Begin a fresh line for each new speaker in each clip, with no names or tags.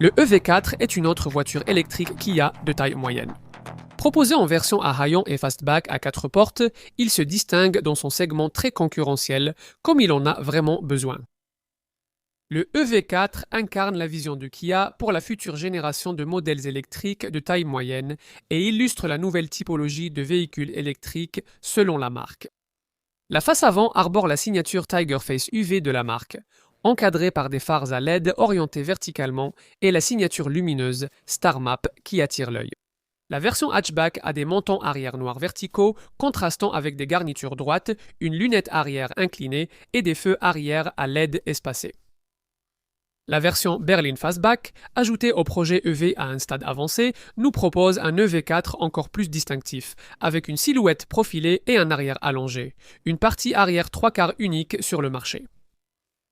Le EV4 est une autre voiture électrique Kia de taille moyenne. Proposé en version à haillons et fastback à 4 portes, il se distingue dans son segment très concurrentiel, comme il en a vraiment besoin. Le EV4 incarne la vision de Kia pour la future génération de modèles électriques de taille moyenne et illustre la nouvelle typologie de véhicules électriques selon la marque. La face avant arbore la signature Tigerface UV de la marque, encadrée par des phares à LED orientés verticalement et la signature lumineuse Star Map qui attire l'œil. La version hatchback a des mentons arrière noirs verticaux contrastant avec des garnitures droites, une lunette arrière inclinée et des feux arrière à LED espacés. La version Berline Fastback, ajoutée au projet EV à un stade avancé, nous propose un EV4 encore plus distinctif, avec une silhouette profilée et un arrière allongé, une partie arrière 3/4 unique sur le marché.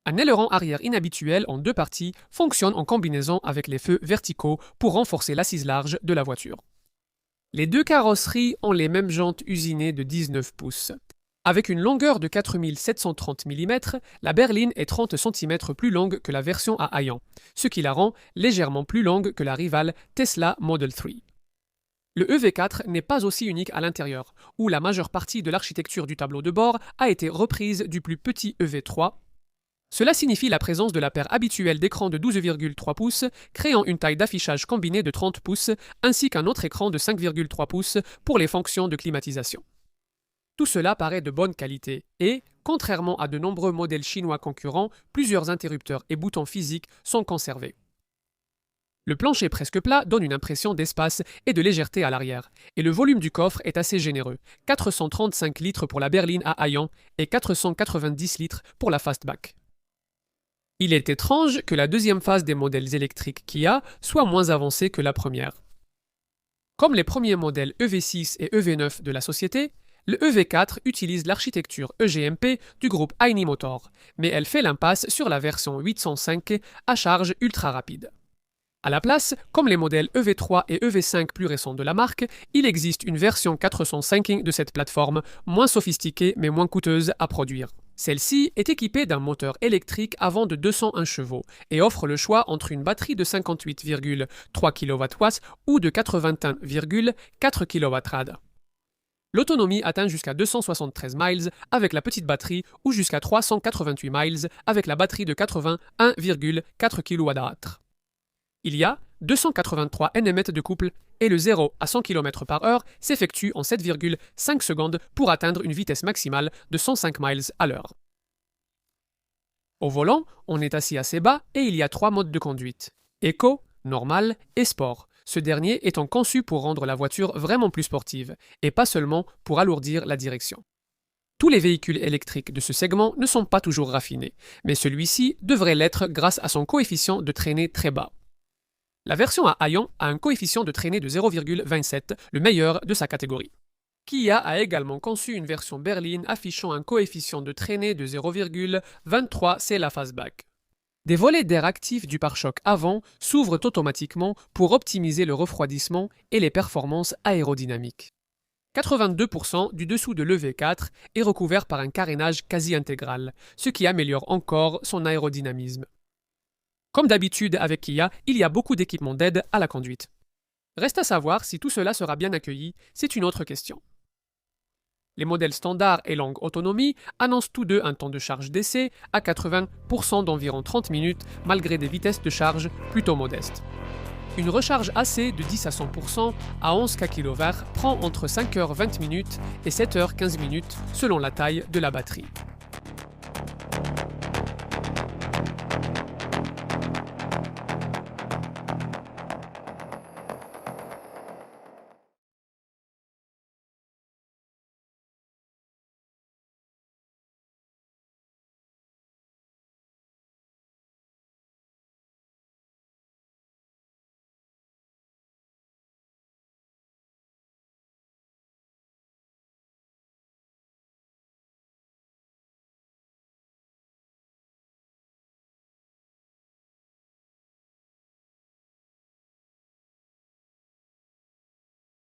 Un aileron arrière inhabituel en 2 parties fonctionne en combinaison avec les feux verticaux pour renforcer l'assise large de la voiture. Les 2 carrosseries ont les mêmes jantes usinées de 19 pouces. Avec une longueur de 4730 mm, la berline est 30 cm plus longue que la version à haillons, ce qui la rend légèrement plus longue que la rivale Tesla Model 3. Le EV4 n'est pas aussi unique à l'intérieur, où la majeure partie de l'architecture du tableau de bord a été reprise du plus petit EV3. Cela signifie la présence de la paire habituelle d'écrans de 12,3 pouces, créant une taille d'affichage combinée de 30 pouces, ainsi qu'un autre écran de 5,3 pouces pour les fonctions de climatisation. Tout cela paraît de bonne qualité et, contrairement à de nombreux modèles chinois concurrents, plusieurs interrupteurs et boutons physiques sont conservés. Le plancher presque plat donne une impression d'espace et de légèreté à l'arrière, et le volume du coffre est assez généreux, 435 litres pour la berline à haillons et 490 litres pour la fastback. Il est étrange que la deuxième phase des modèles électriques Kia soit moins avancée que la première. Comme les premiers modèles EV6 et EV9 de la société, le EV4 utilise l'architecture EGMP du groupe Aini Motor, mais elle fait l'impasse sur la version 805 à charge ultra rapide. À la place, comme les modèles EV3 et EV5 plus récents de la marque, il existe une version 405 de cette plateforme, moins sophistiquée mais moins coûteuse à produire. Celle-ci est équipée d'un moteur électrique avant de 201 chevaux et offre le choix entre une batterie de 58,3 kW ou de 81,4 kWh. L'autonomie atteint jusqu'à 273 miles avec la petite batterie ou jusqu'à 388 miles avec la batterie de 81,4 kWh. Il y a 283 Nm de couple et le 0 à 100 km/h s'effectue en 7,5 secondes pour atteindre une vitesse maximale de 105 miles à l'heure. Au volant, on est assis assez bas et il y a 3 modes de conduite: Eco, Normal et Sport. Ce dernier étant conçu pour rendre la voiture vraiment plus sportive, et pas seulement pour alourdir la direction. Tous les véhicules électriques de ce segment ne sont pas toujours raffinés, mais celui-ci devrait l'être grâce à son coefficient de traînée très bas. La version à haillons a un coefficient de traînée de 0,27, le meilleur de sa catégorie. Kia a également conçu une version berline affichant un coefficient de traînée de 0,23, c'est la fastback. Des volets d'air actifs du pare-choc avant s'ouvrent automatiquement pour optimiser le refroidissement et les performances aérodynamiques. 82% du dessous de l'EV4 est recouvert par un carénage quasi intégral, ce qui améliore encore son aérodynamisme. Comme d'habitude avec Kia, il y a beaucoup d'équipements d'aide à la conduite. Reste à savoir si tout cela sera bien accueilli, c'est une autre question. Les modèles standard et longue autonomie annoncent tous deux un temps de charge d'essai à 80% d'environ 30 minutes malgré des vitesses de charge plutôt modestes. Une recharge AC de 10 à 100% à 11 kWh prend entre 5h20 et 7h15 selon la taille de la batterie.